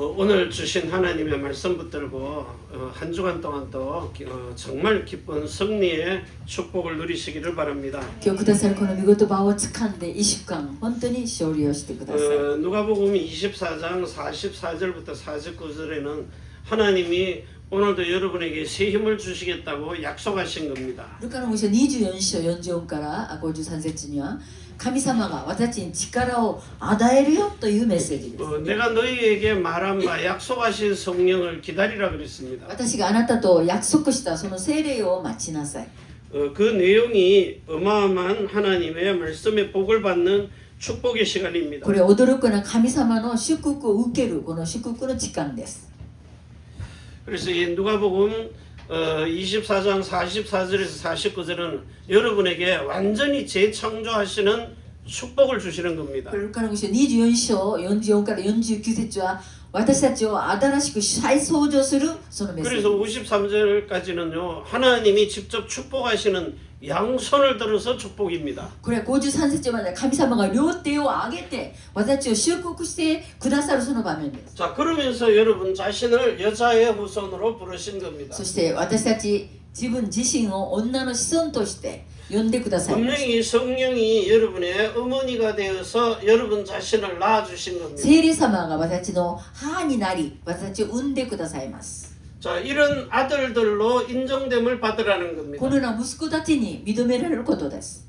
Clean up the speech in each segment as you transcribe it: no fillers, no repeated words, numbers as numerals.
오늘 주신 하나님의 말씀 붙들고 한 주간 동안 또 정말 기쁜 승리의 축복을 누리시기를 바랍니다. 今日くださるこの御言葉を掴んで1週間本当に勝利をしてください。 누가복음 24장 44절부터 49절에는 하나님이 오늘도 여러분에게 새 힘을 주시겠다고 약속하신 겁니다. ルカの福音書24章44から53節には神様が私に力を与えるよというメッセージです。 내가 너희에게 말한 바 약속하신 성령을 기다리라 그랬습니다. 私があなたと約束したその聖霊を待ちなさい。 그 내용이 어마어마한 하나님의 말씀의 복을 받는 축복의 시간입니다. これ驚くな神様の祝福を受けるこの祝福の時間です。 그래서 이 누가복음 24장 44절에서 49절은 여러분에게 완전히 재창조하시는 축복을 주시는 겁니다. ルカの福音書24章44から49節は私たちを新しく再創造するそのメッセージ。 그래서 53절까지는요 하나님이 직접 축복하시는 양손을 들어서 축복입니다. これは53節まで神様が両手を上げて私たちを祝福してくださるその場面です。 자 그러면서 여러분 자신을 여자의 후손으로 부르신 겁니다. そして私たち自分自身を女の子孫として呼んでくださいました。 분명히 성령이 여러분의 어머니가 되어서 여러분 자신을 낳아주신 겁니다. 聖霊様が私たちの母になり私たちを産んでくださいます。 자 이런 아들들로 인정됨을 받으라는 겁니다. このような息子たちに認められることです。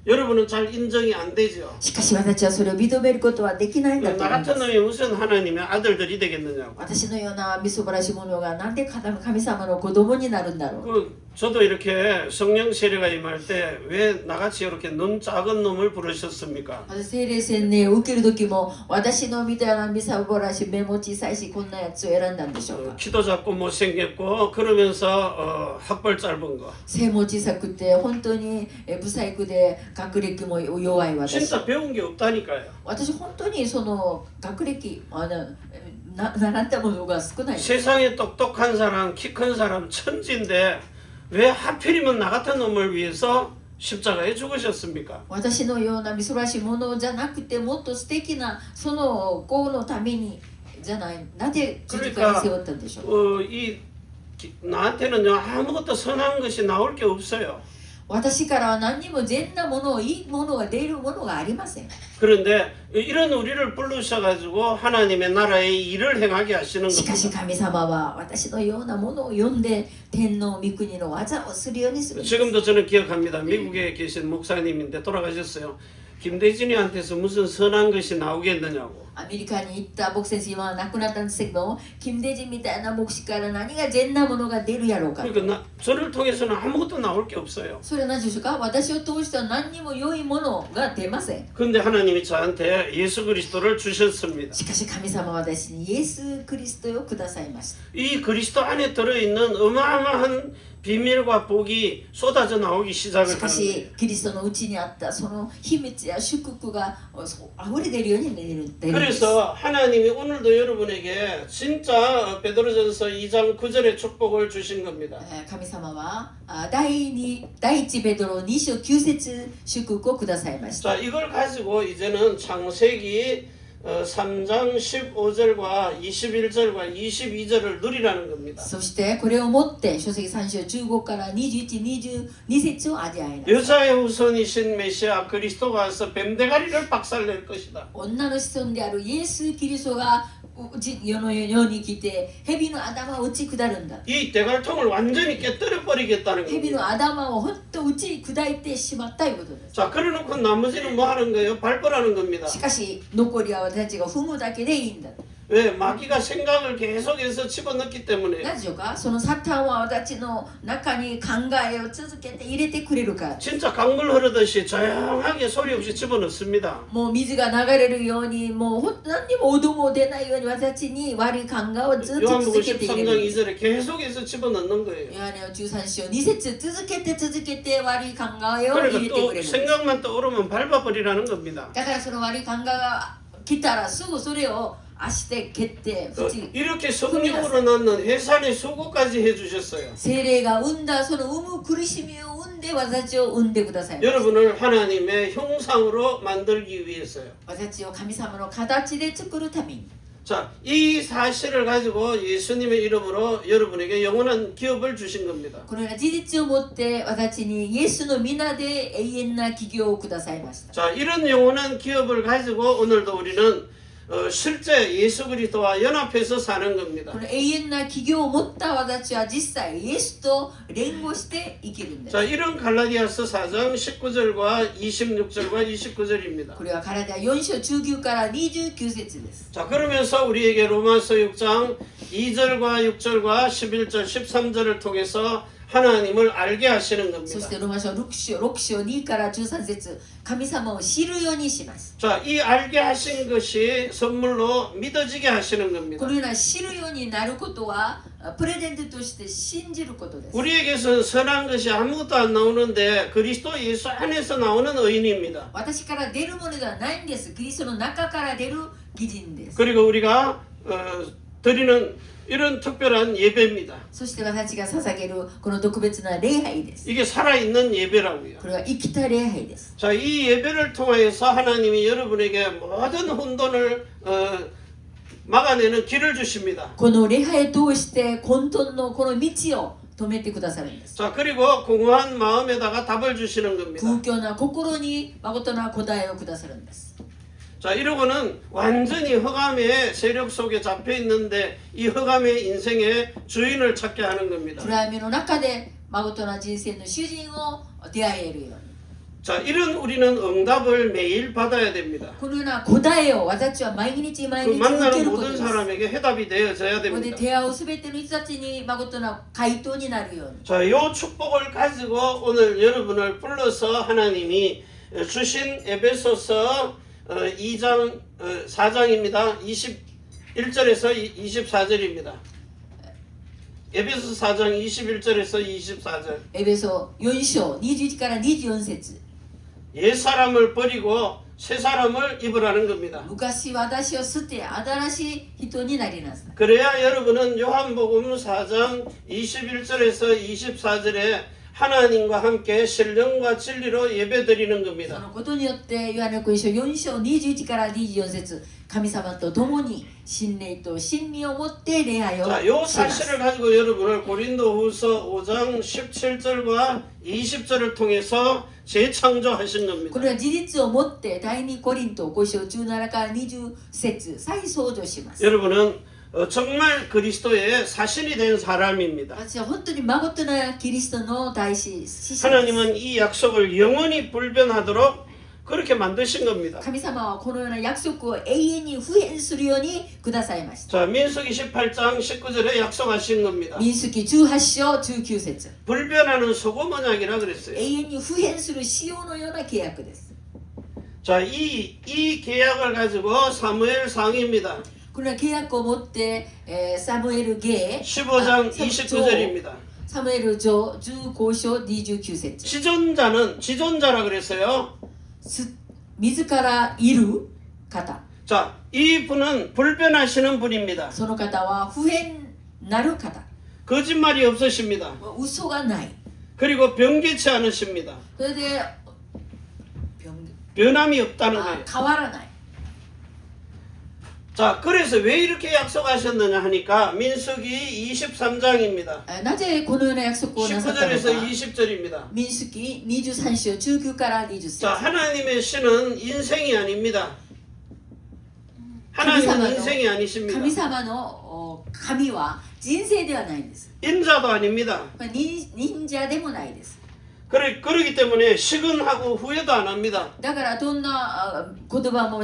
여러분은 잘 인정이 안 되죠. しかし私たちはそれを認めることはできないんだと 나 思いま 같은 す。 놈이 무슨 하나님의 아들들이 되겠느냐고. 私のようなみそばらし者がなんで神様の子供になるんだろう。 저도 이렇게 성령 세례가 임할 때 왜 나같이 이렇게 눈 작은 놈을 부르셨습니까? 聖霊洗礼を受ける時も私のみたいなみさぼらし目も小さいしこんなやつを選んだんでしょうか。 키도 작고 못생겼고 그러면서 학벌 짧은 거. 背も小さくて本当に不細工で学歴も弱い私。 진짜 배운 게 없다니까요. 私本当にその学歴習ったものが少ない。 세상에 똑똑한 사람, 키 큰 사람 천지인데 왜 하필이면 나 같은 놈을 위해서 십자가에 죽으셨습니까? 私のようなみそらしいものじゃなくてもっと素敵なその子のためにじゃないなぜ十字架に背負ったんでしょう。 나한테는요 아무것도 선한 것이 나올 게 없어요. 私からは何にも善なものいいものが出るものがありません。 그런데 이런 우리를 부르셔가지고 하나님의 나라의 일을 행하게 하시는 しかし 겁니다. 神様は私のようなものを呼んで天皇御国の技をするようにするんです。 지금도 저는 기억합니다. 미국에 계신 목사님인데 돌아가셨어요. 김대진이한테서 무슨 선한 것이 나오겠느냐고. アメリカに行った牧先生は亡くなったんですけども、金大臣みたいな牧師から何が善なものが出るやろうか。 그러니까 저를 통해서는 아무것도 나올 게 없어요. それは何でしょうか。私を通しては何にも良いものが出ません。 그런데 하나님이 저한테 예수 그리스도를 주셨습니다. しかし神様は私にイエス・クリストをくださいました。 이 그리스도 안에 들어있는 어마어마한 비밀과 복이 쏟아져 나오기 し 시작을 か 하는 し 거예요. キリストのうちにあったその秘密や祝福が溢れ出るように出るんです。 그래서 하나님이 오늘도 여러분에게 진짜 베드로전서 2장 9절의 축복을 주신 겁니다. 神様は第1ベドロ2章9節祝福をくださいました。 자, 이걸 가지고 이제는 창세기 3장 15절과 21절과 22절을 누리라는 겁니다. そしてこれをもって書籍3章15から21、22節を味わいなさい。 여자의 후손이신 메시아 그리스도가 와서 뱀대가리를 박살낼 것이다. 女の子孫であるイエス・キリストが世の世に来て蛇の頭を打ち下るんだ。 이 대갈통을 완전히 깨뜨려 버리겠다는 蛇 겁니다. の頭をほんと打ち砕いてしまったということです。 자, 그래놓고 나머지는 뭐 하는 거예요? 밟으라는 겁니다. しかし残りは私たちが踏むだけでいいんだ。 왜? 마귀가 생각을 계속해서 집어넣기 때문에. なぜでしょうか。そのサタンは私の中に考えを続けて入れてくれるから。 진짜 강물 흐르듯이 조용하게 소리 없이 집어넣습니다. もう水が流れるようにもう本当何にも音も出ないように私たちに悪い考えをずっと 요한복음 続けて入れ 13장 る。 2절에 계속해서 집어넣는 거예요. ヨハネの13章2節続けて悪い考えを入れ 그러니까 てく 또 れるんです。 생각만 떠오르면 밟아버리라는 겁니다. だからその悪い考えが来たらすぐそれを足で蹴って打ち 이렇게 성령으로 낳는 해산의 수고까지 해주셨어요. 聖霊が生んだその生む苦しみを生んで私たちを生んでください。 여러분을 하나님의 형상으로 만들기 위해서요. 私たちを神様の形で作るために。 자, 이 사실을 가지고 예수님의 이름으로 여러분에게 영원한 기업을 주신 겁니다. このような事実をもって私にイエスの皆で永遠な起業をくださいました。 자, 이런 영원한 기업을 가지고 오늘도 우리는 실제 예수 그리스도와 연합해서 사는 겁니다. この永遠な起業を持った私は実際イエスと連合して生きるんです。 자, 이런 갈라디아서 4장 19절과 26절과 29절입니다. これは体4章19から29節です。 자, 그러면서 우리에게 로마서 6장 2절과 6절과 11절, 13절을 통해서 하나님을 알게 하시는 そし 겁니다. てローマ書6章2から13節神様を知るようにします。 자, 이 알게 하신 것이 선물로 믿어지게 하시는 こ 겁니다. のような知るようになることはプレゼントとして信じることです。 우리에게서는 선한 것이 아무것도 안 나오는데 그리스도 예수 안에서 나오는 의인입니다. 私から出るものではないんです。キリストの中から出る義人です。 그리고 우리가 드리는 이런 특별한 예배입니다. そして私が捧げるこの特別な礼拝です。 이게 살아있는 예배라고요. これは生きた礼拝です。 자, 이 예배를 통하여서 하나님이 여러분에게 모든 혼돈을 막아내는 길을 주십니다. この礼拝を通して混沌のこの道を止めてくださるんです。 자, 그리고 공허한 마음에다가 답을 주시는 겁니다. 空虚な心に誠な答えをくださるんです。 자, 이러고는 완전히 흑암의 세력 속에 잡혀 있는데 이 흑암의 인생의 주인을 찾게 하는 겁니다. 暗闇の中で誠な人生の主人を出会えるように。 자, 이런 우리는 응답을 매일 받아야 됩니다. このような答えを私は毎日毎 그 日受け 만나는 ることで 모든 す。 사람에게 해답이 되어져야 ここで 됩니다. 出会うすべての人たちに誠な回答になるように。 자, 이 축복을 가지고 오늘 여러분을 불러서 하나님이 주신 에베소서 2장 4장입니다. 21절에서 24절입니다. 에베소 4장 21절에서 24절. エベソ4章21から24節 옛 사람을 버리고 새 사람을 입으라는 겁니다. 昔私を捨て新しい人になりなさい。 그래야 여러분은 요한복음 4장 21절에서 24절에 하나님과 함께 신령과 진리로 예배드리는 そ 겁니다. のことによってヨハネ福音書4章21から24節神様と共に信霊と真理を持って礼拝を 자, し 요 ます。 사실을 가지고 여러분을 고린도후서 5장 17절과 20절을 통해서 재창조하신 こ 겁니다. れは事実をもって第2コリント5章17から20節再創造します。 여러분은 정말 그리스도의 사신이 된 사람입니다. 私は本当に誠なキリストの大使です。 하나님은 이 약속을 영원히 불변하도록 그렇게 만드신 겁니다. 神様はこのような約束を永遠に不変するようにくださいました。 자, 민수기 18장 19절에 약속하신 겁니다. 民数記18章19節 불변하는 소금 언약이라 그랬어요. 永遠に不変する塩のような契約です。 자, 이 계약을 가지고 사무엘 상입니다. これは契約を持って、サムエルゲ 15장 29절입니다. サムエル上15章29節 지존자라 그랬어요. 自らいる方 자, 이 분은 불변하시는 분입니다. その方は不変なる方 거짓말이 없으십니다. 嘘がない 그리고 변개치 않으십니다. それで 변함이 없다는 거예요. 変わらない 자, 그래서 왜 이렇게 약속하셨느냐 하니까 민수기 23장입니다. なぜこのような約束をなさったの 19절에서 か 20절입니다. 民数記23章19から20節 자, 하나님의 신은 인생이 아닙니다. 하나님은 인생이 아니십니다. 神様の神は人生ではないんです。 인자도 아닙니다. 忍者でもないです。 그러기 때문에 시근하고 후회도 안 합니다. だからどんな言葉も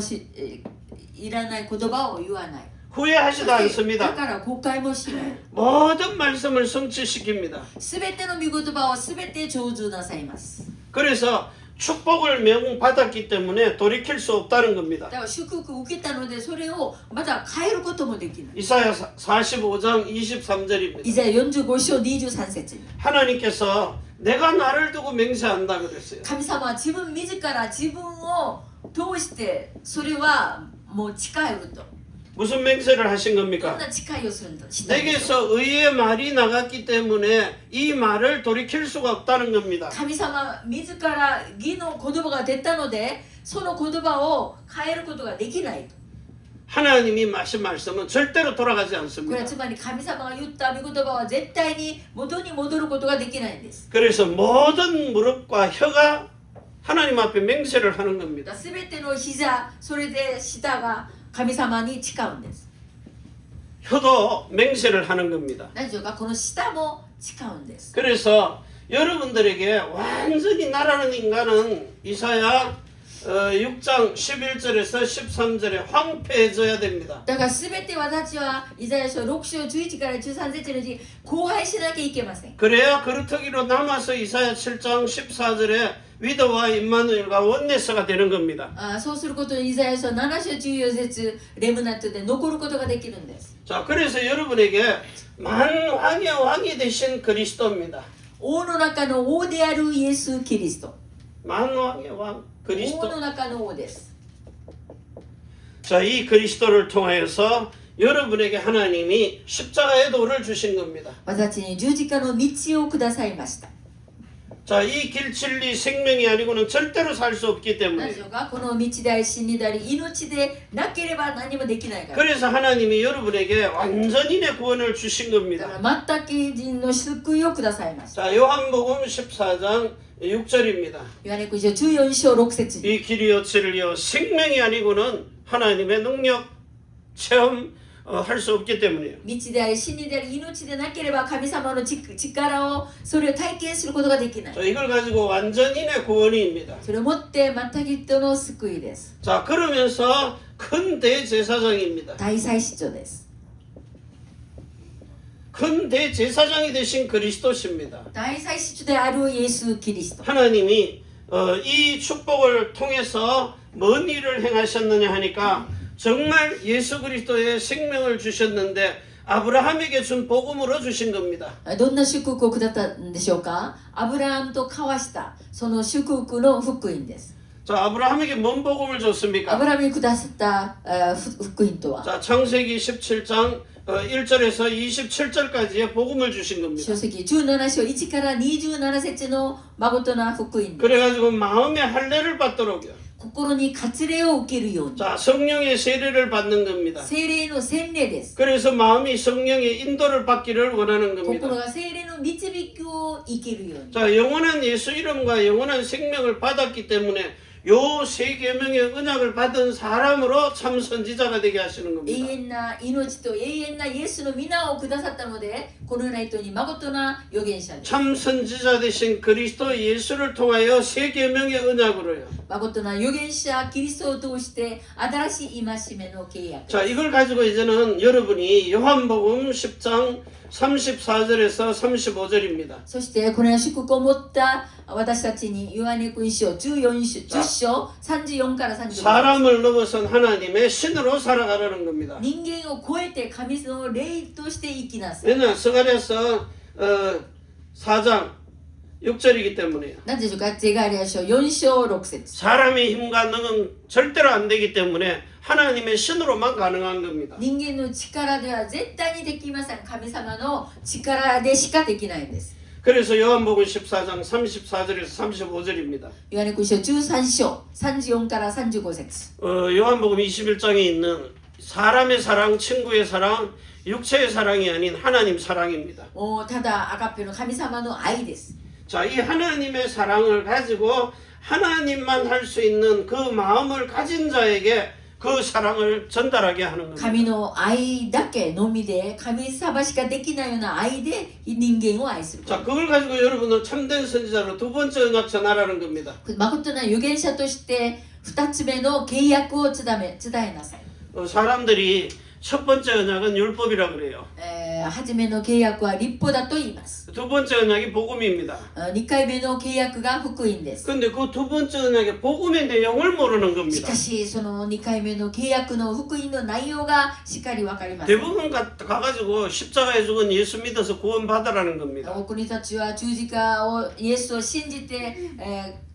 いらない言葉を言わない。 후회하지도 だ 않습니다. から誤解もしない。 모든 말씀을 성취시킵니다. すべての御言葉をすべて成就なさいます。 그래서 축복을 명받았기 때문에 돌이킬 수 없다는 겁니다. だから祝福を受けたのでそれをまた変えることもできない。 이사야 45장 23절입니다. イザヤ45章23節に 하나님께서 내가 나를 두고 맹세한다 그랬어요. 神様は自分自ら自分を通してそれはもう誓いると。 무슨 맹세를 하신 どん 겁니까? な誓いをするんだしたんでしょう。 내게서 의의 말이 나갔기 때문에 이 말을 돌이킬 수가 없다는 겁니다. 神様自ら義の言葉が出たのでその言葉を変えることができないと。 하나님이 하신 말씀은 절대로 돌아가지 これ 않습니다. はつまり神様が言った御言葉は絶対に元に戻ることができないんです。 그래서 모든 무릎과 혀가 하나님 앞에 맹세를 하는 겁니다. すべての膝、それで舌が神様に誓うんです。 혀도 맹세를 하는 겁니다. 何でしょうか、この舌も誓うんです。 그래서 여러분들에게 완전히 나라는 인간은 이사야 6장 11절에서 13절에 황폐해져야 됩니다. だからすべて私はイザヤ書6章11から13節のうち荒廃しなきゃいけません。 그래야 그루터기로 남아서 이사야 7장 14절에 위도와 임마누엘과 원내서가 되는 겁니다. そうすることにイザヤ書7章14節レムナットで残ることができるんです。 자, 그래서 여러분에게 만왕의 왕이 되신 그리스도입니다. 王の中の王であるイエス・キリスト。 만왕의 왕 王 그리스도. の中の王です。 자, 이 그리스도를 통하여서 여러분에게 하나님이 십자가의 도를 주신 겁니다. 私たちに十字架の道をくださいました。 자, 이 길, 진리, 생명이 아니고는 절대로 살 수 없기 何 때문에 でしょうか、この道であり真理であり命でなければ何もできないから。 그래서 하나님이 여러분에게 완전인의 구원을 주신 だ 겁니다. から全く人の救いをくださいました。 자, 요한복음 14장 6절입니다. ヨハネ福音書14章6節に 이 길이요 진리요 생명이 아니고는 하나님의 능력 체험할 수 없기 때문이에요. 道であり真理であり命でなければ神様の力をそれを体験することができない。 자, 이걸 가지고 완전인의 구원입니다. それをもって全く人の救いです。 자, 그러면서 큰 대제사장입니다. 大祭司長です。 큰 대제사장이 되신 그리스도십니다. 大祭司長であるイエス・キリスト。 하나님이 이 축복을 통해서 뭔 일을 행하셨느냐 하니까 정말 예수 그리스도의 생명을 주셨는데 아브라함에게 준 복음으로 주신 겁니다. どんな祝福をくださったんでしょうか。アブラハムと交わしたその祝福の福音です。 자, 아브라함에게 뭔 복음을 ア 줬습니까? ブラハムにくださった福音とは 자, 창세기 17장 1절에서 27절까지의 복음을 주신 겁니다. 書籍17章1から27節の誠な福音です。 그래가지고 마음의 할례를 받도록요. 心に割礼を受けるように。 자, 성령의 세례를 받는 겁니다. 聖霊の洗礼です。 그래서 마음이 성령의 인도를 받기를 원하는 心 겁니다. が聖霊の導きを生けるように。 자, 영원한 예수 이름과 영원한 생명을 받았기 때문에 요 세 계명의 언약을 받은 사람으로 참 선지자가 되게 하시는 永 겁니다. 遠な命と永遠なイエスの皆をくださったので、このような人に誠な預言者です。 참 선지자 되신 그리스도 예수를 통하여 세 계명의 언약으로요. 誠な預言者キリストを通して新しい戒めの契約。 자, 이걸 가지고 이제는 여러분이 요한복음 10장 34절에서 35절입니다. そしてこのような祝福を持った私たちにヨハネ福音書10章34から35節。 사람을 넘어선 하나님의 신으로 살아가라는 겁니다. 人間を超えて神の霊として生きなさい。 왜냐? 스가랴서 4장 6절이기 때문에요. 何でしょうか。ゼガリア書4章6節。 사람의 힘과 능은 절대로 안 되기 때문에 하나님의 신으로만 가능한 겁니다. 人間の力では絶対にできません。神様の力でしかできないんです。 그래서 요한복음 14장 34절에서 35절입니다. ヨハネ福音書13章34から35節。 요한복음 21장에 있는 사람의 사랑, 친구의 사랑, 육체의 사랑이 아닌 하나님 사랑입니다. ただアガペの神様の愛です。 자, 이 하나님의 사랑을 가지고 하나님만 할 수 있는 그 마음을 가진 자에게 그 사랑을 전달하게 하는 겁니다. 神の愛だけのみで神様しかできないような愛で人間を愛する。 자, 그걸 가지고 여러분은 참된 선지자로 두 번째 언약 전하라는 겁니다. 誠な預言者として2つ目の契約を伝えなさい。 사람들이 첫 번째 언약은 율법이라 그래요. 初めの契約は立法だと言います。 두 번째 언약이 복음입니다. 2回目の契約が福音です。 근데 그 두 번째 언약의 복음의 내용을 모르는 し 겁니다. かしその2回目の契約の福音の内容がしっかり分かりません。 대부분 가가지고 십자가에 죽은 예수 믿어서 구원 받으라는 겁니다. 多くの人たちは十字架をイエスを信じて、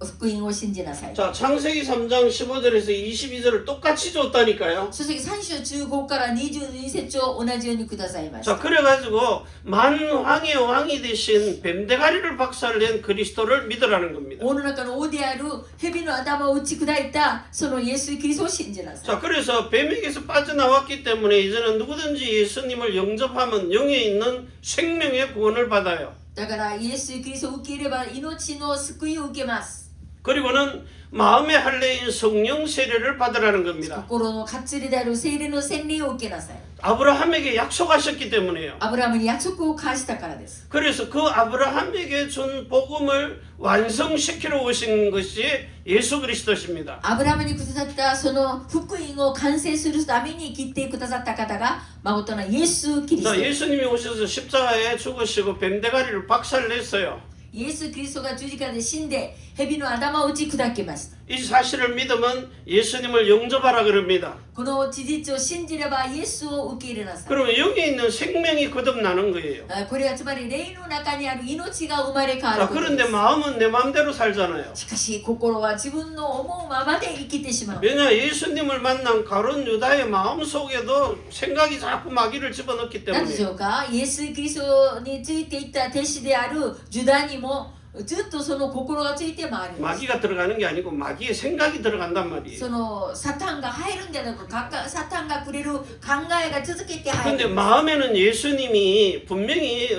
福音を信じなさい。 자, 창세기 3장 15절에서 22절을 똑같이 줬다니까요. 書籍3章15から22 22節を同じようにくださいまし 자, た。 그래가지고 만왕의 왕이 되신 뱀대가리를 박살낸 그리스도를 믿으라는 겁니다. 王の中の王である蛇の頭を打ち砕いたそのイエス・キリストを信じなさい。 자, 그래서 뱀에게서 빠져나왔기 때문에 이제는 누구든지 예수님을 영접하면 영에 있는 생명의 구원을 받아요. だからイエス・キリストを受け入れば命の救いを受けます。 그리고는 마음의 할례인 성령 세례를 받으라는 겁니다. 心の活りである聖霊の洗礼を受けなさい。 아브라함에게 약속하셨기 때문에요. アブラハムに約束を交わしたからです。 그래서 그 아브라함에게 준 복음을 완성시키러 오신 것이 예수 그리스도십니다. アブラハムにくださったその福音を完成するために切ってくださった方が誠のイエス・キリスト 자, です。 예수님이 오셔서 십자가에 죽으시고 뱀대가리를 박살냈어요. イエス・キリストが十字架で死んで蛇の頭を打ち砕きました。 이 사실을 믿으면 예수님을 영접하라 그럽니다. この事実を信じればイエスを受け入れなさい。 그러면 여기 있는 생명이 거듭나는 거예요. これはつまり霊の中にある命が生まれ変わる 자, ことで 그런데 す。 마음은 내 마음대로 살잖아요. しかし心は自分の思うままで生きてしまう。 왜냐 예수님을 만난 가룟 유다의 마음 속에도 생각이 자꾸 마귀를 집어넣기 なぜでし 때문에 ょうか。イエス・キリストについていった弟子であるジュダにもずっとその心がついて回ります。 마귀가 들어가는 게 아니고 마귀의 생각이 들어간단 말이에요. そのサタンが入るんじゃなくサタンがくれる考えが続けて入 근데 る。 마음에는 예수님이 분명히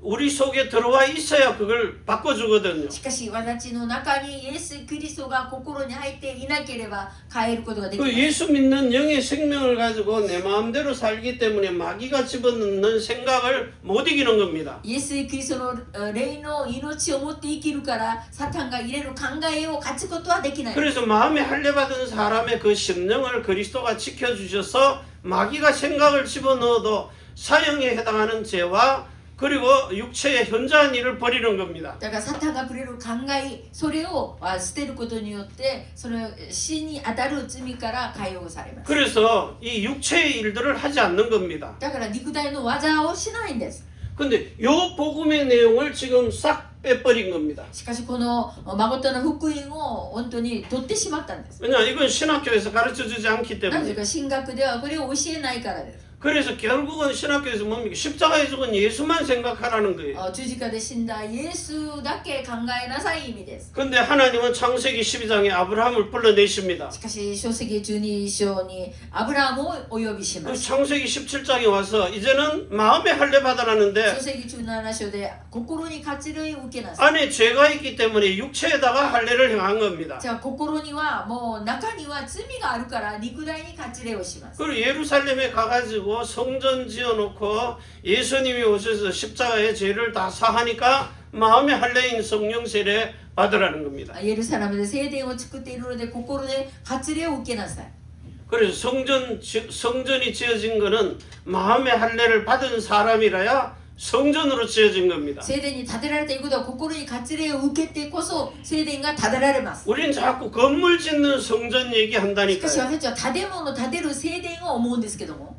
우리 속에 들어와 있어야 그걸 바꿔주거든요. しかし私の中にイエス・キリストが心に入っていなければ変えることができな 그 い。 예수 믿는 영의 생명을 가지고 내 마음대로 살기 때문에 마귀가 집어넣는 생각을 못 이기는 겁니다. イエス・キリストの霊の命を持って生きるからサタンが入れる考えを勝つことはできない。 그래서 마음에 할례받은 사람의 그 심령을 그리스도가 지켜주셔서 마귀가 생각을 집어넣어도 사형에 해당하는 죄와 그리고 육체의 현저한 일을 버리는 겁니다. だからサタンがくれる考えそれを捨てることによってその死に当たる罪から解放されます。 그래서 이 육체의 일들을 하지 않는 겁니다. だから肉体の技をしないんです。 근데 요 복음의 내용을 지금 싹 빼버린 겁니다. しかしこの誠の福音を本当に取ってしまったんです。 왜냐 이건 신학교에서 가르쳐주지 않기 なぜ 때문에. か神学ではこれを教えないからです。 그래서 결국은 신학교에서 뭡니까? 십자가에 죽은 예수만 생각하라는 거예요. 十字架で死んだイエスだけ考えなさい意味です。 근데 하나님은 창세기 12장에 아브라함을 불러내십니다. しかし書籍12章にアブラハムをお呼びしま 그 す。 창세기 17장에 와서 이제는 마음에 할례 받아라는데 書籍17章で心に活類を受けなさい。 안에 죄가 있기 때문에 육체에다가 할례를 행한 겁니다. じゃあ心にはもう中には罪があるから肉体に活例をします。 그리고 예루살렘에 가가지고 성전 지어놓고 예수님이 오셔서 십자가의 죄를 다 사하니까 마음의 할례인 성령 세례 받으라는 겁니다. エルサレムで聖殿を作っているので心で活例を受けなさい。 그래서 성전이 지어진 거는 마음의 할례를 받은 사람이라야 성전으로 지어진 겁니다. 聖殿に建てられていることは心に活例を受けてこそ聖殿が建てられます。 우린 자꾸 건물 짓는 성전 しかし 얘기한다니까요. 私たちは建物を建てる聖殿を思うんですけども、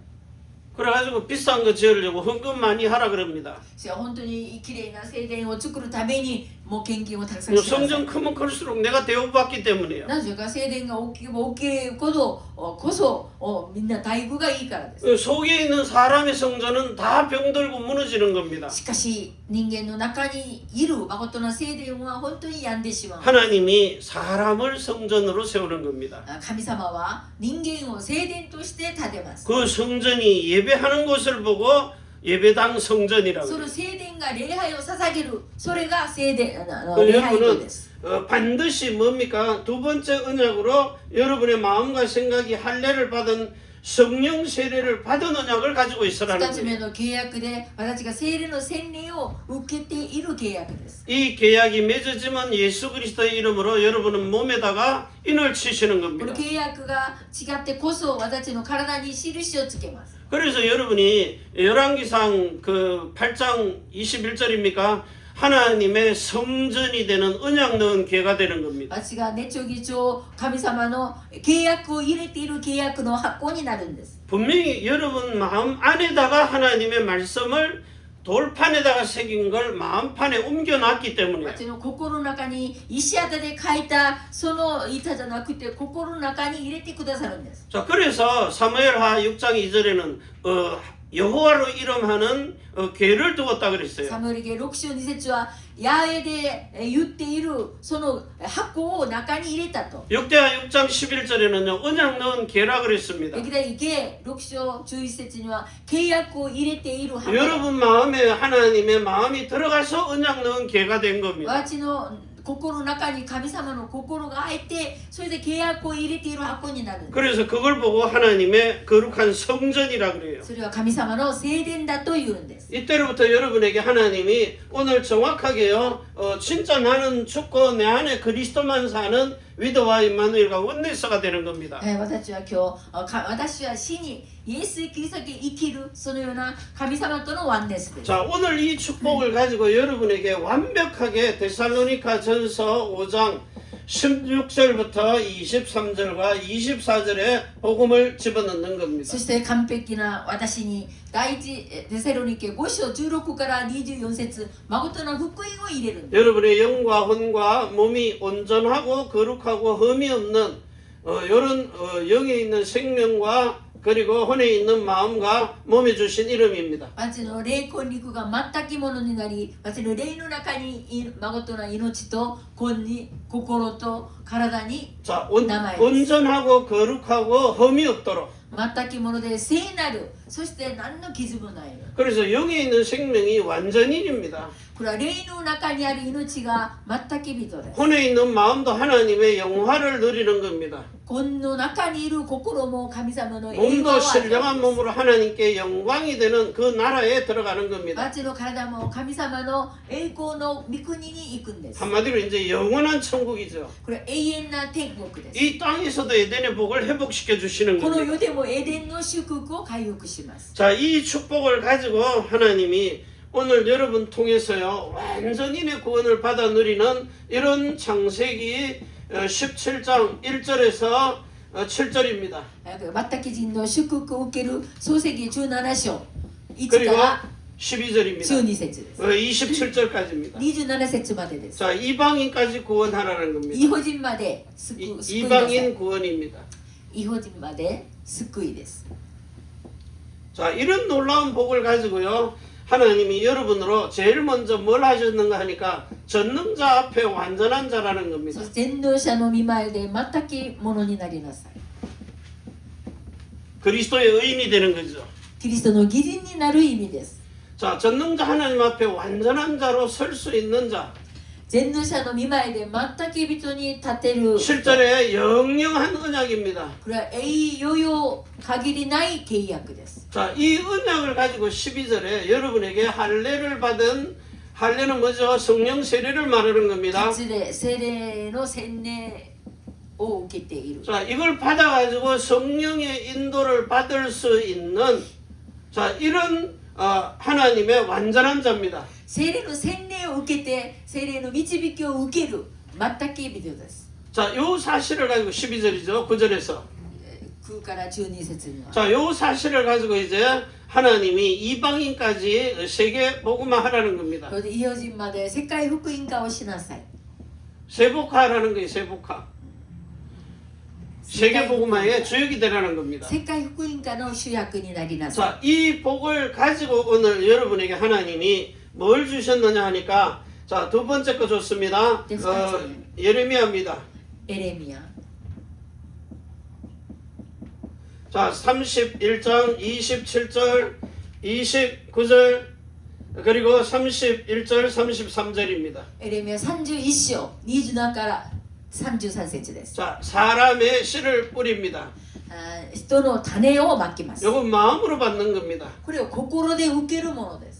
그래가지고 비싼 거 지으려고 헌금 많이 하라 그럽니다. 本当にきれいな聖殿を作るためにもう献金をたくさんしてください。 성전 크면 클수록 내가 대우받기 때문이에요. なぜか聖殿が大きければ大きいほどこそみんな待遇がいいからです。 속에 있는 사람의 성전은 다 병들고 무너지는 겁니다. しかし人間の中にいる誠な聖殿は本当に病んでしまう。 하나님이 사람을 성전으로 세우는 겁니다. 神様は人間を聖殿として建てます。 그 성전이 예배하는 곳을 보고 예배당 성전이라고 そ 해요. の聖殿が礼拝を捧げる、それが聖殿그 礼拝堂 여러분은 です。 반드시 뭡니까? 두 번째 언약으로 여러분의 마음과 생각이 할례를 받은 성령 세례를 받은 언약을 가지고 있으라는 2つ目 거예요. の契約で私が聖霊の洗礼を受けている契約です。 이 계약이 맺어지면 예수 그리스도의 이름으로 여러분은 몸에다가 인을 치시는 この 겁니다. 契約が違ってこそ私の体に印をつけます。 그래서 여러분이 열왕기상 그 8장 21절입니까? 하나님의 성전이 되는 언약 넣은 개가 되는 겁니다. 私がねちょぎちょ神様の契約を入れている契約の箱になるんです。 분명히 여러분 마음 안에다가 하나님의 말씀을 돌판에다가 새긴 걸 마음판에 옮겨놨기 때문에 私の心の中に石頭で書いたその板じゃなくて心の中に入れてくださるんです。 자, 그래서 사무엘하 6장 2절에는 여호와로 이름하는 궤를 두었다 그랬어요. サムエル記6章2節はヤーエで言っているその箱を中に入れたと。 6대하 6장 11절에는요 언약 넣은 궤라 그랬습니다. 歴代記6章11節には契約を入れている箱。 여러분 마음에 하나님의 마음이 들어가서 언약 넣은 궤가 된 겁니다. 私の心の中に神様の心が入ってそれで契約を入れている箱になるんです。 그래서 그걸 보고 하나님의 거룩한 성전이라 그래요. それは神様の聖殿だというんです。 이때로부터 여러분에게 하나님이 오늘 정확하게요 진짜 나는 죽고 내 안에 그리스도만 사는 위도와 임마누엘과 원내서가 되는 겁니다. 私は今日私は死にイエス・キリストに生きるそのような神様とのワンネスです。 자, 오늘 이 축복을 가지고 여러분에게 완벽하게 데살로니가 전서 5장 16절부터 23절과 24절에 복음을 집어넣는 겁니다. そして完璧な私に第一テサロニケ5章16から24節誠の福音を入れるんです。 여러분의 영과 혼과 몸이 온전하고 거룩하고 흠이 없는 이런 영에 있는 생명과 그리고 혼에 있는 마음과 몸에 주신 이름입니다. 私の霊魂肉が全きものになり、私の霊の中に誠な命と魂に心と体に 자, 名前です。 온전하고 거룩하고 흠이 없도록. 全きもので聖なる、そして何の傷もない。 그래서 영에 있는 생명이 완전인입니다. これは霊の中にある命が全き人です。 혼에 있는 마음도 하나님의 영화를 누리는 겁니다. 魂の中にいる心も神様の栄 몸도 華を与え 신령한 ます。 몸으로 하나님께 영광이 되는 그 나라에 들어가는 겁니다. 私の体も神様の栄光の御国に行くんです。 한마디로 이제 영원한 천국이죠. これは永遠な天国です。 이 땅에서도 에덴의 복을 회복시켜 주시는 この世 겁니다. でもエデンの祝福を回復します。 자, 이 축복을 가지고 하나님이 오늘 여러분 통해서요 완전히 내 구원을 받아 누리는 이런 창세기 17장 1절에서 7절입니다. 全き人の祝福を受ける創世記17章1 그리고 から 12절입니다. 12節です。 27절까지입니다. 27節までです。 자, 이방인까지 구원하라는 겁니다. 異邦人まで救いなさい。 이방인 구원입니다. 異邦人まで救いです。 자, 이런 놀라운 복을 가지고요 하나님이 여러분으로 제일 먼저 뭘 하셨는가 하니까 전능자 앞에 완전한 자라는 そ 겁니다. して全能者の見前で全きものになりなさい。 그리스도의 의인이 되는 거죠. キリストの義人になる意味です。 자, 전능자 하나님 앞에 완전한 자로 설 수 있는 자. 全能者の見前で全き人に立てる。 실전에 영영한 언약입니다. これは永遠よ限りない契約です。 자, 이 언약을 가지고 12절에 여러분에게 할례를 받은 할례는 뭐죠? 성령 세례를 말하는 겁니다. 実で聖霊の洗礼を受けている。 자, 이걸 받아가지고 성령의 인도를 받을 수 있는 자, 이런 하나님의 완전한 자입니다. 聖霊の洗礼を受けて聖霊の導きを受ける全き人です。 자, 요 사실을 가지고 12절이죠. 9절에서. 9から12節には。 자, 요 사실을 가지고 이제 하나님이 이방인까지 세계 복음화 하라는 겁니다. これで異邦人まで世界福音化をしなさい。 세복화라는 거예요. 세복화. 세계 복음화의 주역이 되라는 겁니다. 世界福音化の主役になりなさ 자, 이 복을 가지고 오늘 여러분에게 하나님이 뭘 주셨느냐 하니까 자, 두 번째 거 좋습니다. 예레미야입니다. い。エレミヤ 자, 31장 27절 29절 그리고 31절 33절입니다. エレミヤ31章27から33節です。 자, 사람의 씨를 뿌립니다. 人の種をまきます。 이건 마음으로 받는 겁니다. これを心で受けるものです。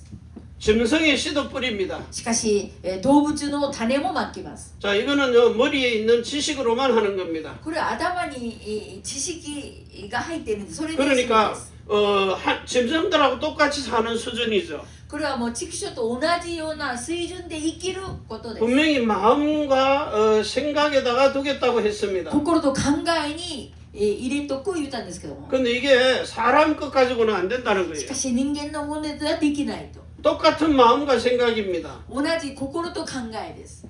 짐승의 씨도 뿌립니다. しかし動物の種もまきます。 자, 이거는요 머리에 있는 지식으로만 하는 겁니다. これは頭に知識が入っているんです。それで済むんで 그러니까 す。 짐승들하고 똑같이 사는 수준이죠. これはもう畜生と同じような水準で生きることです。 분명히 마음과 생각에다가 두겠다고 했습니다. 心と考えに入れとく言ったんですけども。 근데 이게 사람 것 가지고는 안 된다는 し 거예요. かし人間のものではできないと。 똑같은 마음과 생각입니다. 同じ心と考えです。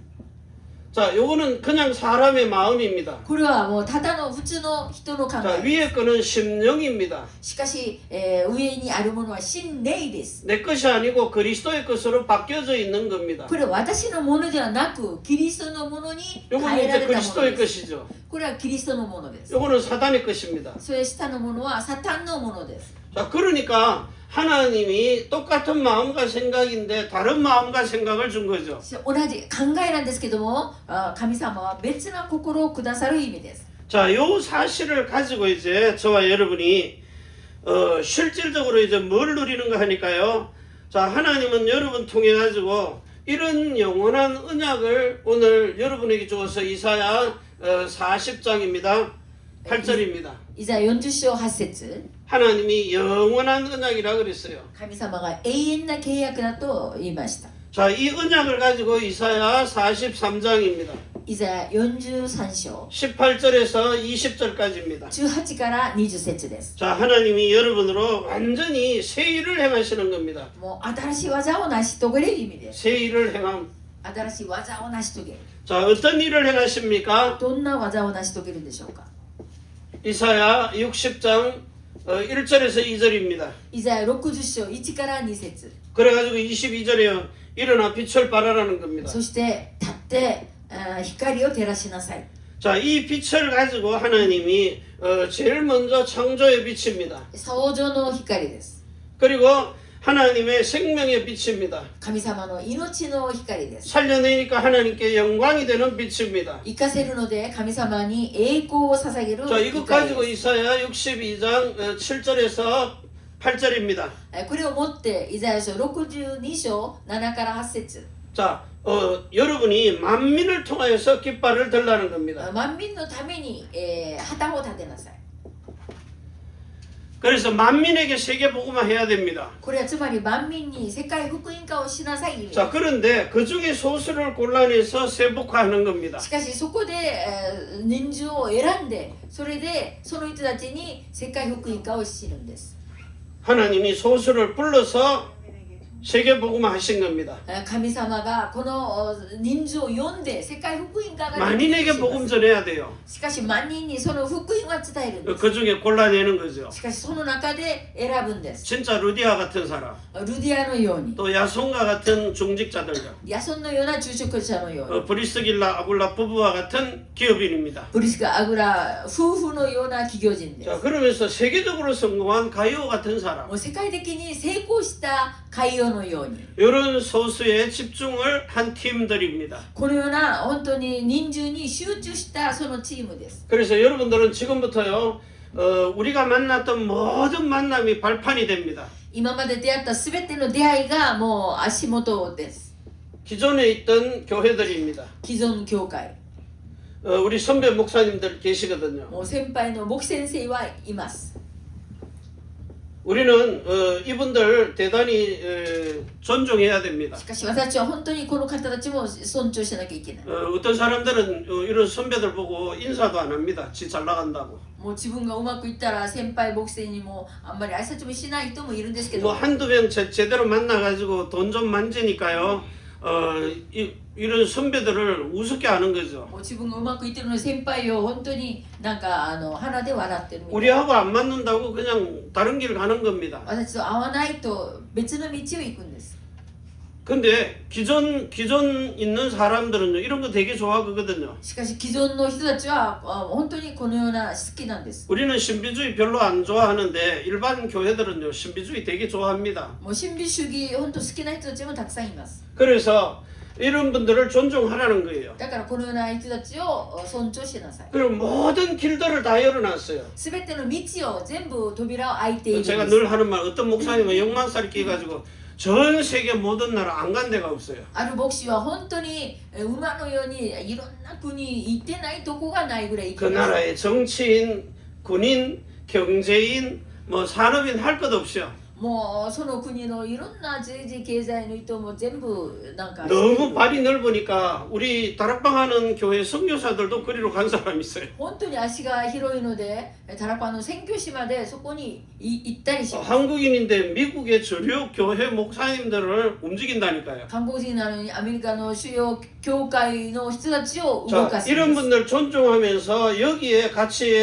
자, 요거는 그냥 사람의 마음입니다. これはもうただの普通の人の考 자, え。 위에 거는 심령입니다. しかし、上にあるものは心霊です。 내 것이 아니고 그리스도의 것으로 바뀌어져 있는 겁니다. これは私のものではなくキリストのものに変 요거는 えら 이제 れたもの 그리스도의 です。 것이죠. これはキリストのものです。 요거는 사단의 것입니다. それ下のものはサタンのものです。 자, 그러니까 하나님이 똑같은 마음과 생각인데 다른 마음과 생각을 준 거죠. 同じ考えなんですけども、神様は別な心をくださる意味です。 자, 요 사실을 가지고 이제 저와 여러분이 실질적으로 이제 뭘 누리는가 하니까요. 자, 하나님은 여러분 통해 가지고 이런 영원한 언약을 오늘 여러분에게 주어서 이사야 40장입니다. 8절입니다. いざ40章8節 하나님이 영원한 언약이라 그랬어요. 神様が永遠な契約だと言いました。 자, 이 언약을 가지고 이사야 43장입니다. いざ43章 18절에서 20절까지입니다. 18から20節です。 자, 하나님이 여러분으로 완전히 새 일을 행하시는 겁니다. もう新しい技を成し遂げる意味です。 새 일을 행함. 新しい技を成し遂げる。 자, 어떤 일을 행하십니까? どんな技を成し遂げるでしょうか。 이사야 60장 1절에서 2절입니다. イザヤ60章1から2節 그래가지고 22절에 일어나 빛을 발하라는 겁니다. そして立って光を照らしなさい。 자, 이 빛을 가지고 하나님이 제일 먼저 창조의 빛입니다. 創造の光です。 그리고 하나님의 생명의 빛입니다. 神様の命の光です。 살려내니까 하나님께 영광이 되는 빛입니다. 生かせるので神様に栄光を捧げる 자, 이것 光 가지고 です。 이사야 62장 7절에서 8절입니다. これをもってイザヤ書62章7から8節 자, 여러분이 만민을 통하여서 깃발을 들라는 겁니다. 万民のために、旗を立てなさい。 그래서 만민에게 세계 복음화 해야 됩니다. これはつまり万民に世界福音化をしなさい意味です。 자, 그런데 그 중에 소수를 골라내서 세복화하는 겁니다. しかしそこで、人数を選んでそれでその人たちに世界福音化をしるんです。 하나님이 소수를 불러서 세계 복음화 하신 겁니다. 神様がこの人数を呼んで世界福音化が 만인에게 복음 전해야 돼요. しかし万人にその福音は伝えるんです。 그 중에 골라내는 거죠. しかしその中で選ぶんです。 진짜 루디아 같은 사람, ルディアのように 또 야손과 같은 중직자들, ヤソンのような住職者のように 브리스길라 아굴라 부부와 같은 기업인입니다. ブリスカ・アグラ夫婦のような企業人です。 자, 그러면서 세계적으로 성공한 가이오 같은 사람, もう世界的に成功した海洋のように 이런 소수에 집중을 한 팀들입니다. このような本当に人数に集中したそのチームです。 그래서 여러분들은 지금부터요, 우리가 만났던 모든 만남이 발판이 됩니다. 今まで出会ったすべての出会いがもう足元です。 기존에 있던 교회들입니다. 既存教会 우리 선배 목사님들 계시거든요. もう先輩の牧先生はいます。 우리는 이분들 대단히 존중해야 됩니다. しかし私たちは本当にこの方たちも尊重しなきゃいけない。 어떤 사람들은 이런 선배들 보고 인사도 안 합니다. 지 잘 나간다고. もう自分がうまくいったら先輩牧師にもあんまり挨拶もしない人もいるんですけど 뭐 한두 명 제대로 만나가지고 돈 좀 만지니까요. 이런 선배들을 우습게 하는 거죠. もう自分がうまくいってるのに先輩を本当になんか鼻で笑ってるみたいな。 우리하고 안 맞는다고 그냥 다른 길 가는 겁니다. 私と合わないと別の道を行くんです。 근데 기존 있는 사람들은요, 이런 거 되게 좋아하거든요. しかし既存の人たちは本当にこのような好きなんです。 우리는 신비주의 별로 안 좋아하는데 일반 교회들은요, 신비주의 되게 좋아합니다. もう神秘主義本当好きな人たちもたくさんいます。 그래서 이런 분들을 존중하라는 거예요. だからこのような人たちを尊重しなさい。 그리고 모든 길들을 다 열어놨어요. すべての道を全部扉を開いているんです。 제가 늘 하는 말, 어떤 목사님은 역만살이 끼가지고 전 세계 모든 나라 안 간 데가 없어요. ある牧師は本当に馬のようにいろんな国行ってないとこがないぐらい行 그 きました。 나라의 정치인, 군인, 경제인, 뭐 산업인 할 것 없이요. もうその国のいろんな政治経済の人も全部なんか 너무 발이 넓으니까 우리 다락방 하는 교회 선교사들도 그리로 간 사람이 있어요. 本当に足が広いのでタラパの宣教師までそこに行ったりします 한국인인데 미국의 주류 교회 목사님들을 움직인다니까요. 韓国人なのにアメリカの主要教会の人たちを動 자, かすん 이런 です 분들 존중하면서 여기에 같이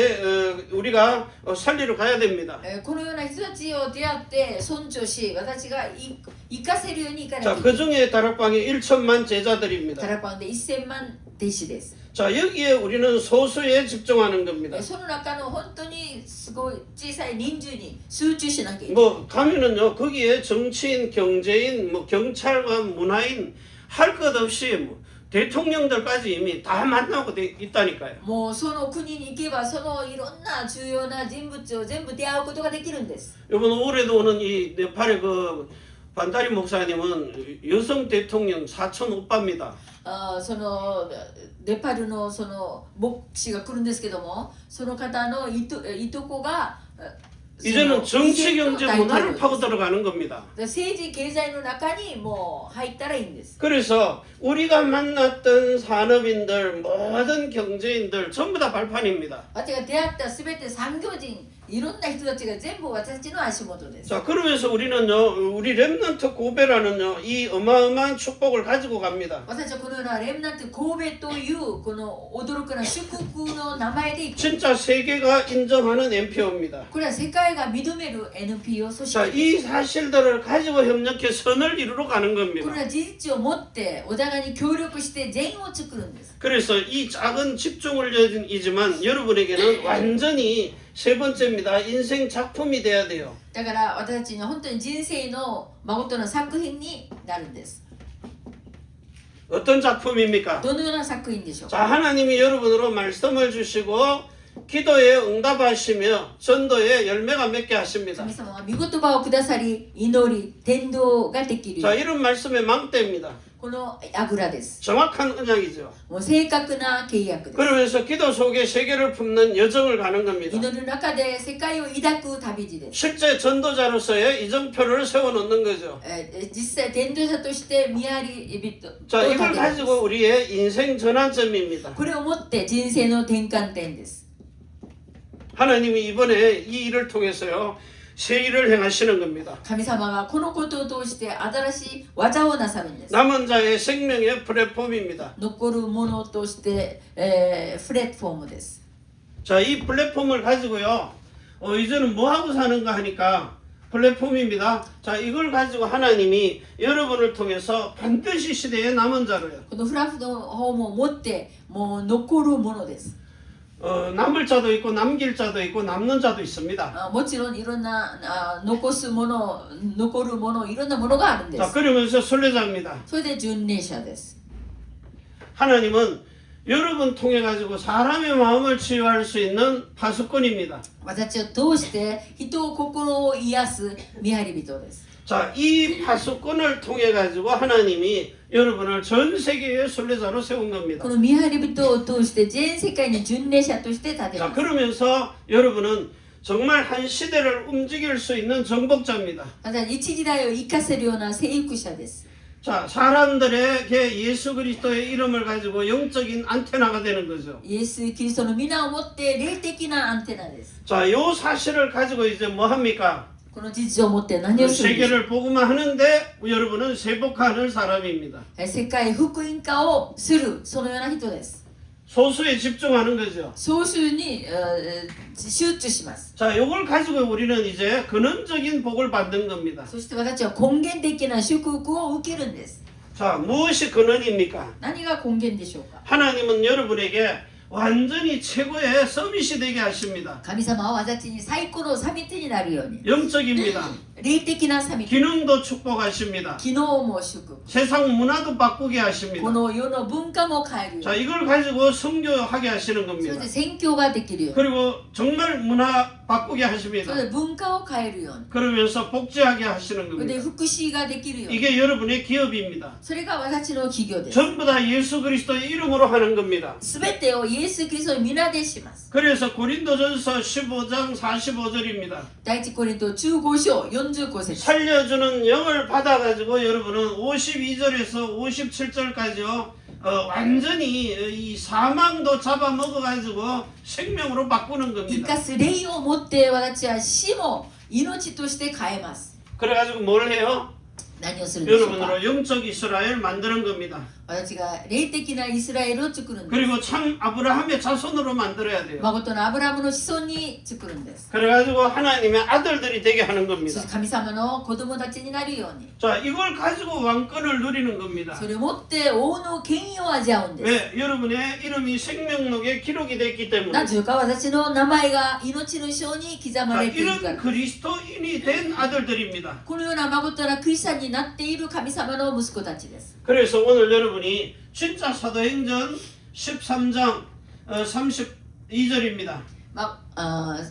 우리가 살리러 가야 됩니다. このような人たちを出会って尊重し私が生かせるように行かなきゃ 자, いけない 그 중에 다락방에 1천만 タ 제자들입니다. ラパンで1000万弟子です 자, 여기에 우리는 소수에 집중하는 겁니다. その中の本当にすごい小さい人数に集中しなきゃいけない 뭐 가면은요 거기에 정치인, 경제인, 뭐 경찰관, 문화인 할 것 없이 뭐 대통령들까지 이미 다 만나고 있다니까요. もうその国に行けばそのいろんな重要な人物を全部出会うことができるんです 이번 올해도 오는 이 네팔의 그 반다리 목사님은 여성 대통령 사촌 오빠입니다. そのネパールのその牧師が来るんですけどもその方のいとこが 이제는 정치, 경제, 문화를 파고 들어가는 겁니다. 政治経済の中にもう入ったらいいんです 그래서 우리가 만났던 산업인들, 모든 경제인들 전부 다 발판입니다. 私が出会ったすべて産業人いろんな人たちが全部私たちの足元です 자, 그러면서 우리는요, 우리 렘넌트 고베라는요, 이 어마어마한 축복을 가지고 갑니다. 私はこのようなレムナント神戸というこの驚くな祝福の名前で行く 진짜 세계가 인정하는 NPO입니다. これは世界が認める NPO 組 자, 織 이 사실들을 가지고 협력해 선을 이루러 가는 こ 겁니다. れは事実を持ってお互いに協力して全員を作るんです 그래서 이 작은 집중을이지만 여러분에게는 완전히 세 번째입니다. 인생 작품이 돼야 돼요. だから私たちには本当に人生の誠の作品になるんです 어떤 작품입니까? どのような作品でしょう 자, 하나님이 여러분으로 말씀을 주시고 기도에 응답하시며 전도에 열매가 맺게 하십니다. 神様は御言葉をくださり祈り伝道ができる 자, 이런 말씀의 망대입니다. このあぐらです 정확한 언약이죠. もう正確な契約です 그러면서 기도 속에 세계를 품는 여정을 가는 겁니다. 祈る中で世界を抱く旅路です 실제 전도자로서의 이정표를 세워놓는 거죠. 実際伝道者として見張り人 자, を 이걸 立てるんです 가지고 우리의 인생 전환점입니다. これをもって人生の転換点です 하나님이 이번에 이 일을 통해서요, 새 일을 행하시는 겁니다. 神様がこのことを通して新しい技をなさるんです 남은 자의 생명의 플랫폼입니다. 残るものとして、プレットフォームです 자, 이 플랫폼을 가지고요, 이제는 뭐 하고 사는가 하니까 플랫폼입니다. 자, 이걸 가지고 하나님이 여러분을 통해서 반드시 시대의 남은 자로요. このプラットフォームを持ってもう残るものです 남을 자도 있고 남길 자도 있고 남는 자도 있습니다. もちろんいろんな残すもの残るものいろんなものがあるんで 자, す 그러면서 순례자입니다. それで巡礼者です 하나님은 여러분 통해 가지고 사람의 마음을 치유할 수 있는 파수꾼입니다. 私を通して人を心を癒す見張り人です 자, 이 파수꾼을 통해 가지고 하나님이 여러분을 전 세계의 순례자로 세운 こ 겁니다. の見張り人を通して全世界に巡礼者として立て 자, ます 그러면서 여러분은 정말 한 시대를 움직일 수 있는 정복자입니다. また一時代を生かせるような征服者です 자, 사람들에게 예수 그리스도의 이름을 가지고 영적인 안테나가 되는 거죠. イエス・キリストの皆を持って霊的なアンテナです 자, 요 사실을 가지고 이제 뭐 합니까? この事実を持って何をするんでしょう 세계를 복음화 하는데 여러분은 세복하는 사람입니다. 世界福音化をするそのような人です 소수에 집중하는 거죠. 総集に集中します 자, 요걸 가지고 우리는 이제 근원적인 복을 받는 겁니다. そして私は根源的な祝福を受けるんです 자, 무엇이 근원입니까? 何が根源でしょうか 하나님은 여러분에게 완전히 최고의 서밋이 되게 하십니다. 神様は私たちに最高のサミットになるように 영적입니다. 霊的なサミット 기능도 축복하십니다. 機能も祝福 세상 문화도 바꾸게 こ 하십니다. の世の文化も変えるよ 자, うに 이걸 가지고 선교하게 하시는 それ 겁니다. で宣教ができるように 그리고 정말 문화 바꾸게 そ 하십니다. れで文化を変えるように 그러면서 복지하게 하시는 それで 겁니다. 福祉ができるように 이게 여러분의 기업입니다. それが私の企業です 전부 다 예수 그리스도의 이름으로 하는 겁니다. すべてをイエエス・キリストに皆弟します。 그래서 고린도전서 15장 45절입니다. 第一コリント15章45節 살려주는 영을 받아가지고 여러분은 52절에서 57절까지요. 완전히 이 사망도 잡아먹어가지고 생명으로 바꾸는 生 겁니다. かす霊を持って私は死も命として変えます。 그래가지고 뭘 해요? 何をするんでしょうか。 여러분으로 영적 이스라엘 만드는 겁니다. 私が霊的なイスラエルを作るんです。 그리고 참 아브라함의 자손으로 만들어야 돼요. 誠のアブラムの子孫に作るんです。 그래가지고 하나님의 아들들이 되게 하는 そ 겁니다. して神様の子供たちになるように。 자, 이걸 가지고 왕권을 누리는 겁니다. それを持って王の権威を味わうんです。 왜? 여러분의 이름이 생명록에 기록이 됐기 때문에. なぜか私の名前が命の書に刻 자, まれているか 이런 ら。 그리스도인이 된 아들들입니다. このような誠なクリスチャンになっている神様の息子たちです。 그래서 오늘 여러분이 진짜 사도행전 13장 32절입니다.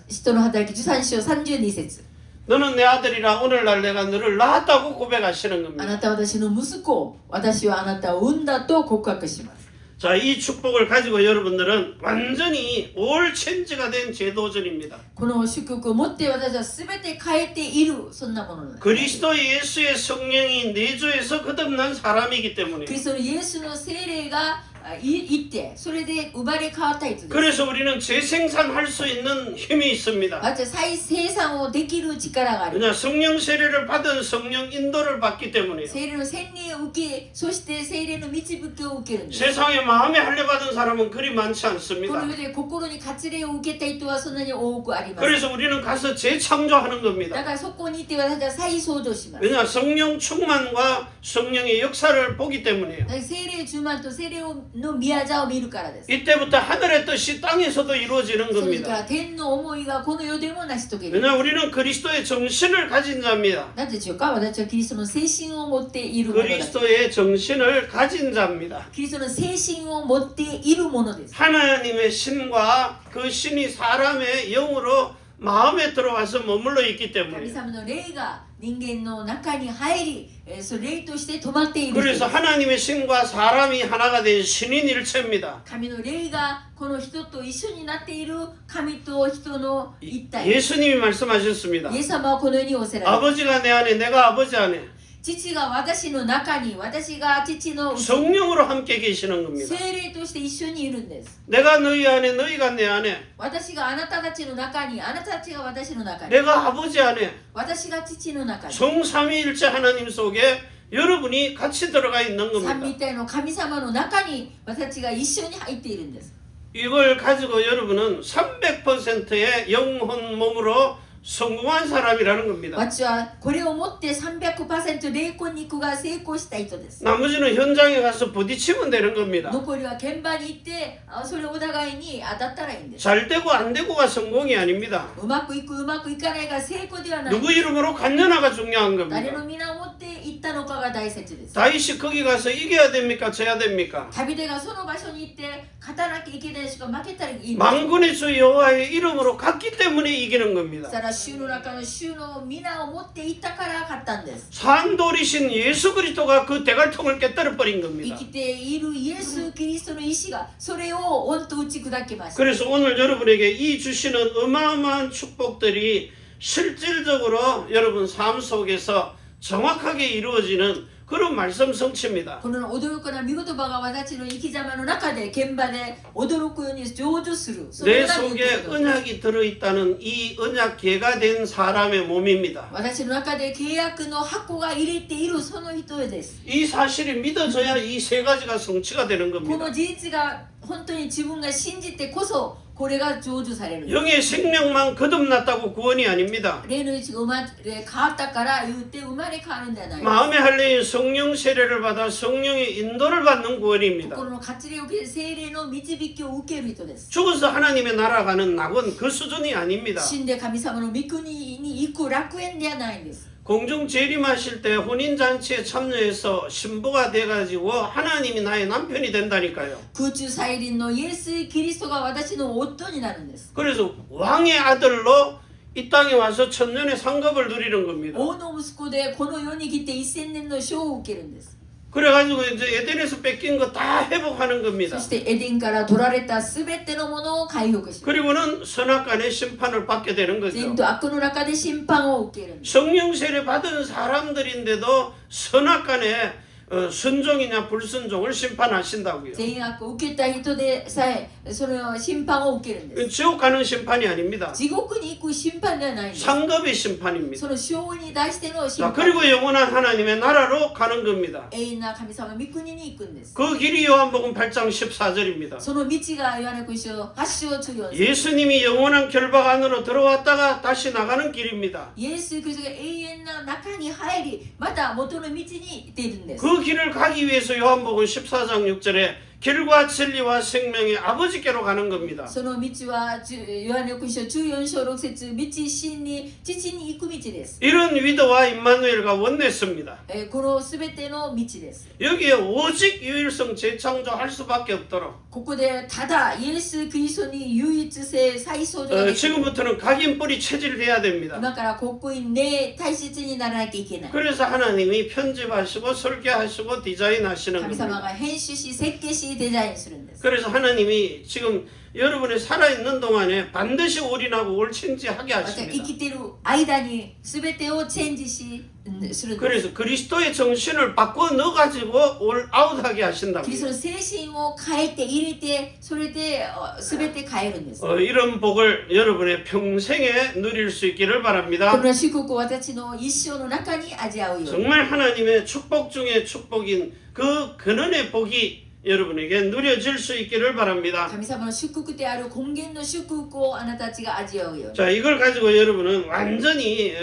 人の働き13章32節 너는 내 아들이라 오늘날 내가 너를 낳았다고 고백하시는 あ 겁니다. なたは私の息子、私はあなたを産んだと告白します。 자, 이 축복을 가지고 여러분들은 완전히 올 체인지가 된 제도전입니다. この祝福を持って私は全て変えている、そんなものです。 그리스도 예수의 성령이 내주에서 거듭난 사람이기 때문에. キリストのイエスの聖霊がいってそれで生まれ変わった人です。 그래서 우리는 재생산할 수 있는 힘이 있습니다. 私は再生産をできる力がある。 그냥 성령 세례를 받은 성령 인도를 받기 때문에요. 聖霊の洗礼を受け、そして聖霊の導きを受けるんです。 세상에 마음에 할례 받은 사람은 그리 많지 こ 않습니다. の世で心に割礼を受けた人はそんなに多くあります。 그래서 우리는 가서 재창조하는 だ 겁니다. からそこにいて私は再創造します。 왜냐 성령 충만과 성령의 역사를 보기 때문에요. 聖霊充満と聖霊の宮座を見るからです。 이때부터 하늘의 뜻이 땅에서도 이루어지는 それか 겁니다. ら天の思いがこの世でも成し遂げる。 왜냐 우리는 그리스도의 정신을 가진 자입니다. なぜでしょうか。私はキリストの精神を持っているものだ。 그리스도의 정신을 가진 자입니다. キリストの精神を持っているものです。 하나님의 신과 그 신이 사람의 영으로 마음에 들어와서 머물러 있기 神 때문에. 様の霊が人間の中に入り、その霊として止まっている人で 그래서 す。 하나님의 신과 사람이 하나가 된 신인일체입니다. 神の霊がこの人と一緒になっている神と人の一体。 예수님이 말씀하셨습니다. イエス様はこのようにおせられる。 아버지가 내 안에 내가 아버지 안에 父が私の中に、私が父の内に 성령으로 함께 계시는 겁니다. 聖霊として一緒にいるんです。 내가 너희 안에 너희가 내 안에 私があなたたちの中に、あなたたちが私の中に、 내가 아버지 안에 私が父の中に、 성삼위일체 하나님 속에 여러분이 같이 들어가 있는 三 겁니다. 位一体の神様の中に私たちが一緒に入っているんです。 이걸 가지고 여러분은 300%의 영혼 몸으로 성공한 사람이라는 겁니다. 私はこれを持って 300% 霊魂肉が成功した人です。 나머지는 현장에 가서 부딪히면 되는 겁니다. 残りは現場に行ってそれをお互いに当たったらいいんです。 잘 되고 안 되고가 성공이 아닙니다. うまくいくうまくいかないが成功ではない。 누구 이름으로 갔느냐가 중요한 誰 겁니다. の皆を持って行ったのかが大切です。 다윗이 거기 가서 이겨야 됩니까? 져야 됩니까? 旅手がその場所に行って勝たなきゃいけないしか負けたらいいんです。 만군의 주 여호와의 이름으로 갔기 때문에 이기는 そ 겁니다. したら衆の中の衆の皆を持って行ったから勝ったんです。 산돌이신 예수 그리스도가 그 대갈통을 깨뜨려 버린 生 겁니다. きているイエス・キリストの意志がそれを御と打ち砕きました。 그래서 오늘 여러분에게 이 주시는 어마어마한 축복들이 실질적으로 여러분 삶 속에서 정확하게 이루어지는 그런 말씀 성취입니다. この驚くな見言葉が私の生き様の中で現場で驚くように成就する。そ 내 れが御言 속에 葉です。 언약이 들어있다는 이 언약계가 된 사람의 몸입니다. 私の中で契約の箱が入れているその人です。 이 사실이 믿어져야 이 세 가지가 성취가 되는 こ 겁니다. の事実が本当に自分が信じてこそこれが成就される。 영의 생명만 거듭났다고 구원이 아닙니다. 霊の位置が生まれ変わったから言って生まれ変わるんではない。 마음의 할례인 성령 세례를 받아 성령의 인도를 받는 구원입니다. 心の活霊を受け聖霊の導きを受ける人です。 죽어서 하나님의 나라 가는 낙은 그 수준이 아닙니다. 死んで神様の御国に行く楽園ではないんです。 공중 재림하실 때 혼인잔치에 참여해서 신부가 돼가지고 하나님이 나의 남편이 된다니까요. 空中再臨のイエス・キリストが私の夫になるんです。 그래서 왕의 아들로 이 땅에 와서 천년의 상급을 누리는 겁니다. 王の息子でこの世に来て1000年の賞を受けるんです。 그래가지고 이제 에덴에서 뺏긴 거 다 회복하는 겁니다. そしてエデンから取られたすべてのものを回復します。 그리고는 선악간의 심판을 받게 되는 善 거죠. と悪の中で審判を受けるんです。 성령 세례 받은 사람들인데도 선악간에 순종이냐 불순종을 심판하신다고요. 善悪を受けた人でさえその審判を受けるんです。 지옥 가는 심판이 아닙니다. 地獄に行く審判ではないんです。 상급의 심판입니다. その勝利に対しての審 자, 判。 그리고 영원한 하나님의 나라로 가는 겁니다. 永遠な神様の御国に行くんです。 그 길이 요한복음 8장 14절입니다. その道がヨハネ福音書8章14節。 예수님이 영원한 결박 안으로 들어왔다가 다시 나가는 길입니다. イエス・キリストが永遠な中に入り、また元の道に行っているんです。 그 길을 가기 위해서 요한복음 14장 6절에 길과 진리와 생명의 아버지께로 가는 겁니다. その道はヨハネ福音書14章6節道真に父に行く道です。 이런 위도와 임마누엘과 원냈습니다. このすべての道です。 여기에 오직 유일성 재창조할 수밖에 없도록 ここでただイエス・キリストに唯一性再創造ができる。 지금부터는 각인 뿌리 체질해야 됩니다. 今から刻印で大切にならなきゃいけない。 그래서 하나님이 편집하시고 설계하시고 디자인하시는 神様 겁니다. が編集し設計しデザインするんです。 그래서 하나님이 지금 여러분이 살아있는 동안에 반드시 올인하고 올체인지하게 また生 하십니다. きている間に全てをチェンジしするんです。 그래서 그리스도의 정신을 바꿔 넣어가지고 올 아웃하게 キ 하신다고. リストの精神を変えて入れてそれで全て変えるんです。 이런 복을 여러분의 평생에 누릴 수 있기를 こ 바랍니다. の祝福を私の一生の中に味わうように。 정말 하나님의 축복 중에 축복인 그 근원의 복이 여러분에게 누려질 수 있기를 바랍니다. 神様の祝福である根源の祝福をあなたたちが味わうように。 자, 이걸 가지고 여러분은 완전히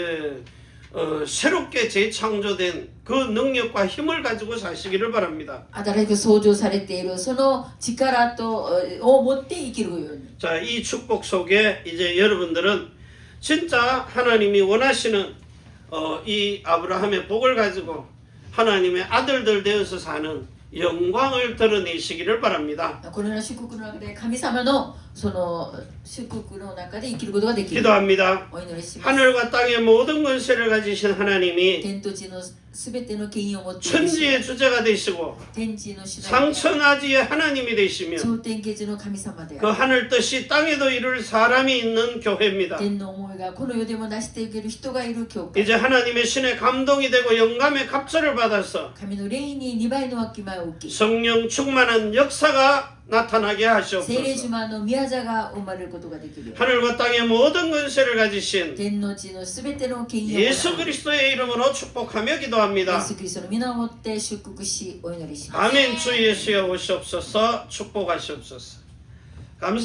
새롭게 재창조된 그 능력과 힘을 가지고 사시기를 바랍니다. 新しく創造されているその力とを持って生きるように。 자, 이 축복 속에 이제 여러분들은 진짜 하나님이 원하시는 이 아브라함의 복을 가지고 하나님의 아들들 되어서 사는 영광을 드러내시기를 바랍니다. このような祝福の中で神様のその祝福の中で生きることができる。 기도합니다. お祈りします。 하늘과 땅의 모든 권세를 가지신 하나님이 天と地のすべての権威を持っている主。 천지의 주제가 되시고 天地の主なる 상천하지의 하나님이 되시며 頂天下地の神様であ 그 る。 하늘 뜻이 땅에도 이룰 사람이 있는 교회입니다. 天の思いがこの世でも成していける人がいる教会。 이제 하나님의 신의 감동이 되고 영감의 갑절을 받아서 神の霊に2倍のわきまえを受け、 성령 충만한 역사가 나타나게 聖霊 하시옵소서. 島の宮座が生まれることができるように。 하늘과 땅의 모든 권세를 가지신 天の地のすべての権威を持って 예수 그리스도의 이름으로 축복하며 イエ 기도합니다. ス・キリストの皆をもって祝福しお祈りします。 아멘. 주 예수여 오시옵소서. 축복하시옵소서. 감사